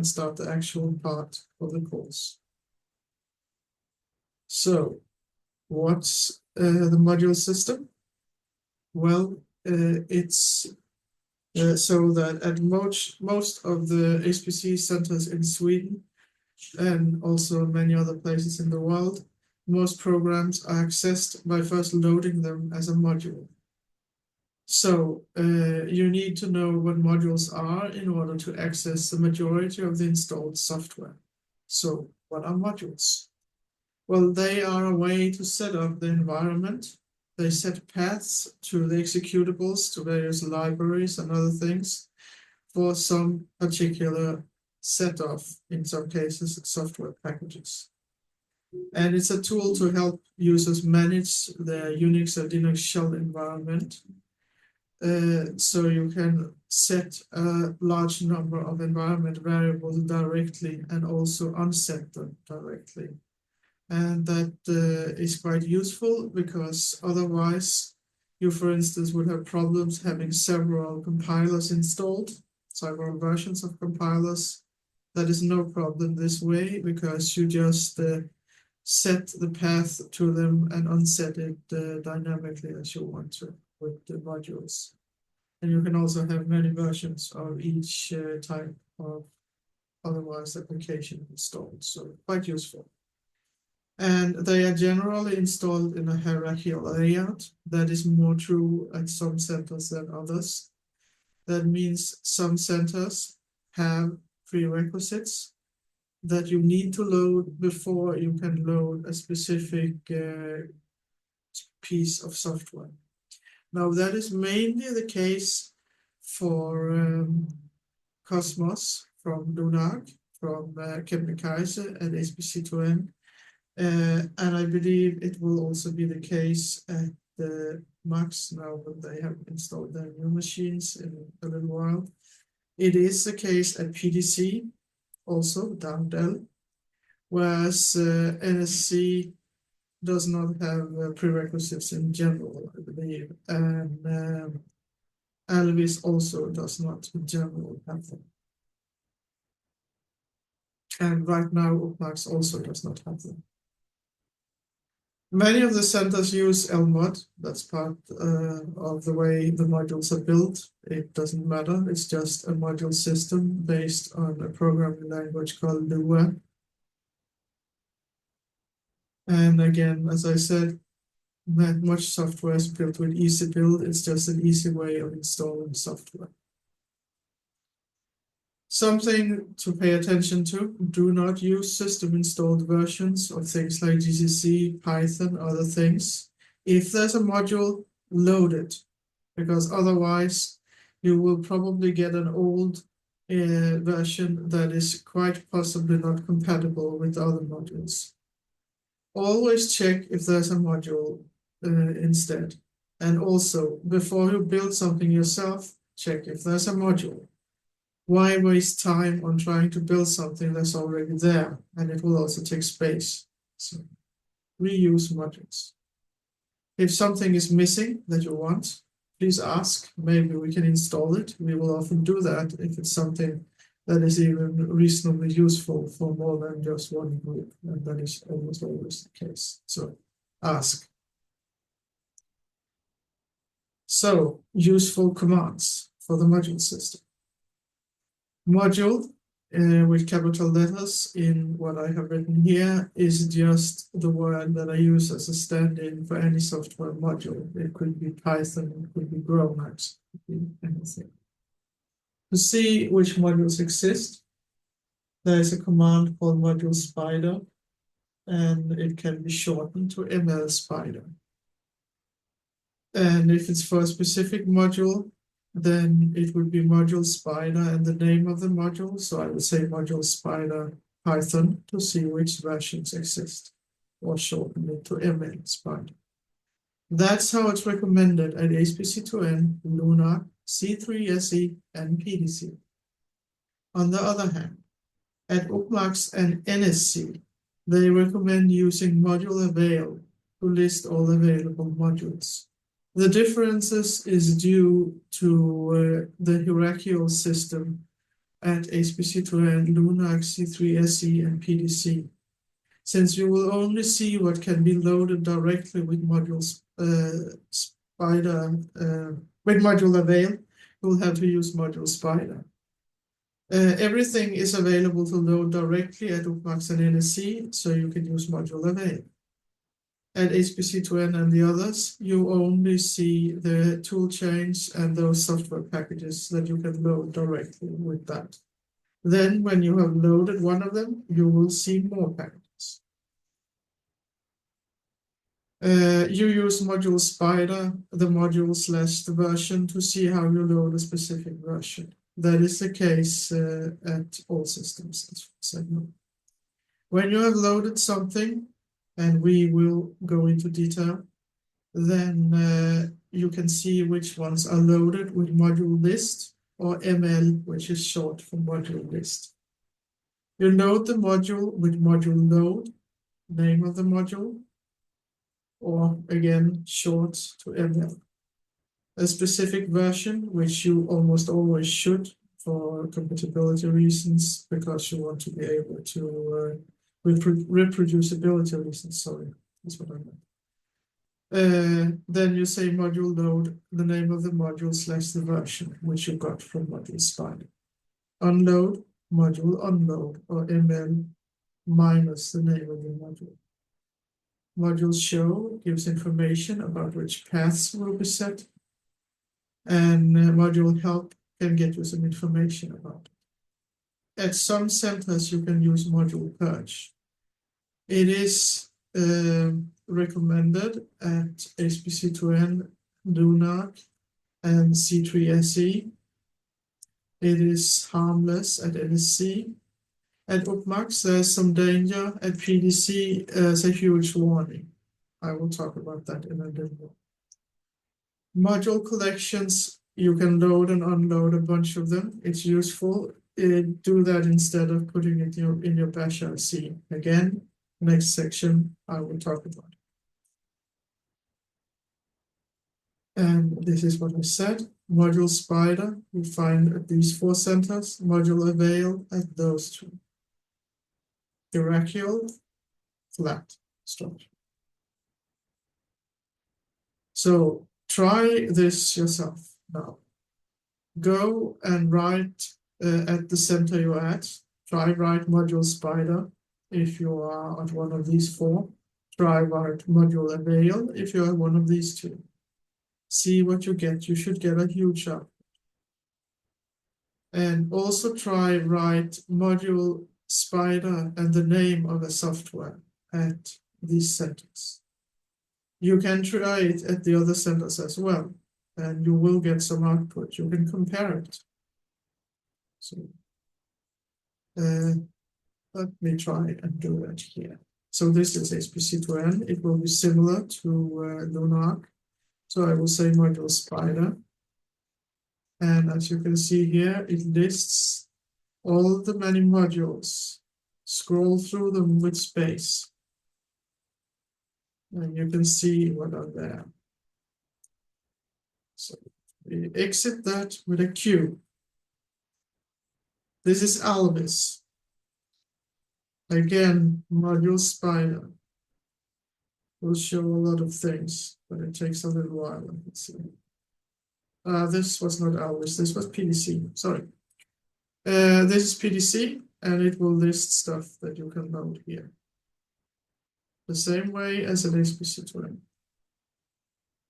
and start the actual part of the course. So, what's the module system? Well, it's so that at most of the HPC centers in Sweden and also many other places in the world, most programs are accessed by first loading them as a module. So you need to know what modules are in order to access the majority of the installed software. So what are modules? Well, they are a way to set up the environment. They set paths to the executables, to various libraries and other things for some particular set of, in some cases, software packages. And it's a tool to help users manage their Unix or Linux shell environment. So you can set a large number of environment variables directly and also unset them directly. And that is quite useful because otherwise you, for instance, would have problems having several compilers installed, several versions of compilers. That is no problem this way because you just set the path to them and unset it dynamically as you want to with the modules. And you can also have many versions of each type of otherwise application installed, so quite useful. And they are generally installed in a hierarchical layout. That is more true at some centers than others. That means some centers have prerequisites that you need to load before you can load a specific piece of software. Now, that is mainly the case for Cosmos from Lunark, from Kebnekaise and HPC2N. And I believe it will also be the case at the Max now when they have installed their new machines in a little while. It is the case at PDC, also down Dell, whereas NSC does not have prerequisites in general, I believe, and Alvis also does not in general have them. And right now, Upmax also does not have them. Many of the centers use Lmod. That's part of the way the modules are built. It doesn't matter. It's just a module system based on a programming language called Lua. And again, as I said, not much software is built with easy build. It's just an easy way of installing software. Something to pay attention to: do not use system installed versions of things like GCC, Python, other things. If there's a module, load it, because otherwise you will probably get an old version that is quite possibly not compatible with other modules. Always check if there's a module instead. And also, before you build something yourself, check if there's a module. Why waste time on trying to build something that's already there? And it will also take space. So reuse modules. If something is missing that you want, please ask. Maybe we can install it. We will often do that if it's something that is even reasonably useful for more than just one group. And that is almost always the case. So ask. So useful commands for the module system. Module with capital letters in what I have written here is just the word that I use as a stand-in for any software module. It could be Python, it could be GROMAX, it could be anything. To see which modules exist, there is a command called module spider, and it can be shortened to ML spider. And if it's for a specific module, then it would be module spider and the name of the module. So I would say module spider Python to see which versions exist, or shorten it to ML spider. That's how it's recommended at HPC2N, Luna, C3SE, and PDC. On the other hand, at Upmax and NSC, they recommend using module avail to list all available modules. The differences is due to the hierarchical system at HPC2N, LUNAC, C3SE, and PDC. Since you will only see what can be loaded directly with modules Spider, with module avail, you will have to use module Spider. Everything is available to load directly at Upmax and NSC, so you can use module avail. At HPC2N and the others, you only see the tool chains and those software packages that you can load directly with that. Then when you have loaded one of them, you will see more packages. You use module Spider, the module / the version, to see how you load a specific version. That is the case at all systems, as I know. When you have loaded something, and we will go into detail, then you can see which ones are loaded with module list or ML, which is short for module list. You load the module with module load, name of the module, or again, short to ML. A specific version, which you almost always should for compatibility reasons, because you want to be able to reproducibility reasons, sorry, that's what I meant. Then you say module load, the name of the module / the version, which you got from module Spider. Unload, module unload, or ML minus the name of the module. Module show gives information about which paths will be set, and module help can get you some information about it. At some centers, you can use module purge. It is recommended at HPC2N, LUNAC, and C3SE. It is harmless at NSC. At Upmax, there's some danger. At PDC, there's a huge warning. I will talk about that in a little bit. Module collections, you can load and unload a bunch of them. It's useful. Do that instead of putting it in your bash RC. Again, next section, I will talk about it. And this is what I said. Module Spider, we find at these 4 centers. Module Avail at those 2. Hierarchical, flat structure. So try this yourself now. Go and write at the center you're at. Try write module Spider if you are at one of these 4. Try write module Avail if you are one of these 2. See what you get. You should get a huge output. And also try write module Spider and the name of the software at these centers. You can try it at the other centers as well, and you will get some output. You can compare it. So let me try and do that here. So this is HPC2N. It will be similar to LUNAC. So I will say module Spider. And as you can see here, it lists all the many modules. Scroll through them with space. And you can see what are there. So we exit that with a Q. This is Alvis. Again, module Spider will show a lot of things, but it takes a little while. Let's see. This was not Alvis, this was PDC, sorry. This is PDC, and it will list stuff that you can load here. The same way as an HPC2N.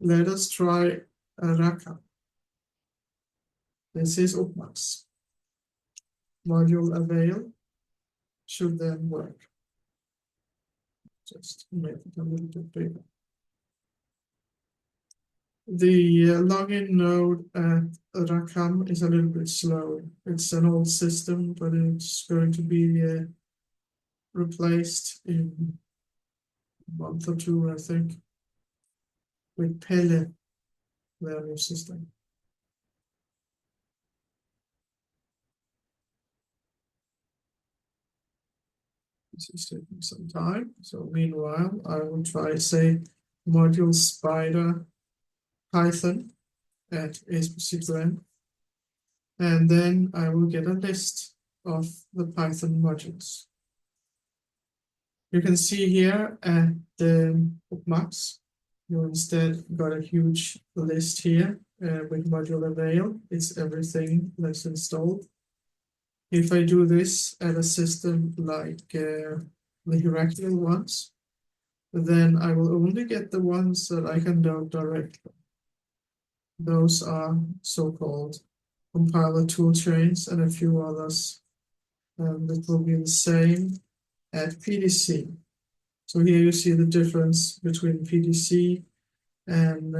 Let us try a Raka. This is Upmax. Module Avail should then work. Just make it a little bit bigger. The login node at Rakam is a little bit slow. It's an old system, but it's going to be replaced in a month or 2, I think, with Pele, their new system. This is taking some time. So meanwhile, I will try say module Spider Python at HPC2N. And then I will get a list of the Python modules. You can see here at the bookmarks, you instead got a huge list here with module avail. It's everything that's installed. If I do this at a system like the hierarchical ones, then I will only get the ones that I can load directly. Those are so-called compiler tool chains and a few others. That will be the same at PDC. So here you see the difference between PDC and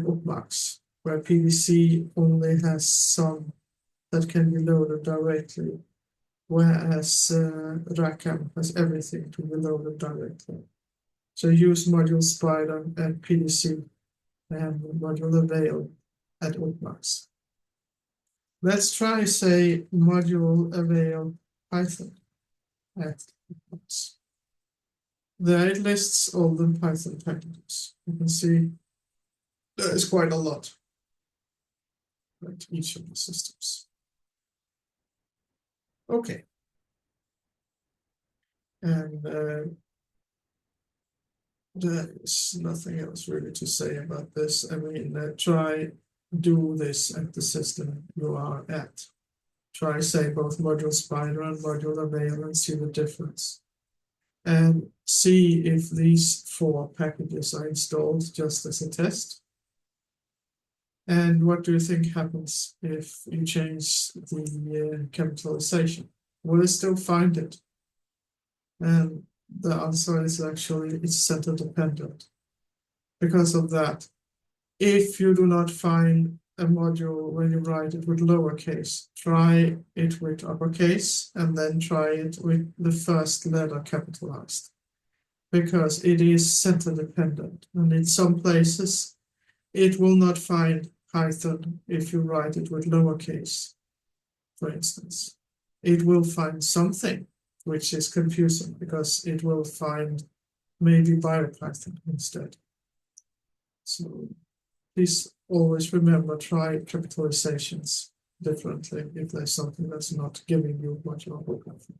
bookmarks, where PDC only has some that can be loaded directly, whereas Rackham has everything to be loaded directly. So use module spider at PDC and module avail at bookmarks. Let's try, say, module avail Python at bookmarks. There it lists all the Python packages. You can see there is quite a lot, like each of the systems. Okay. And there is nothing else really to say about this. I mean, try do this at the system you are at. Try, say, both module spider and module avail and see the difference. And see if these 4 packages are installed just as a test. And what do you think happens if you change the capitalization? Will it still find it? And the answer is actually it's center dependent. Because of that, if you do not find a module when you write it with lowercase, try it with uppercase and then try it with the first letter capitalized. Because it is center dependent, and in some places it will not find Python if you write it with lowercase, for instance. It will find something which is confusing because it will find maybe BioPython instead. So please always remember, try capitalizations differently if there's something that's not giving you what you're looking for.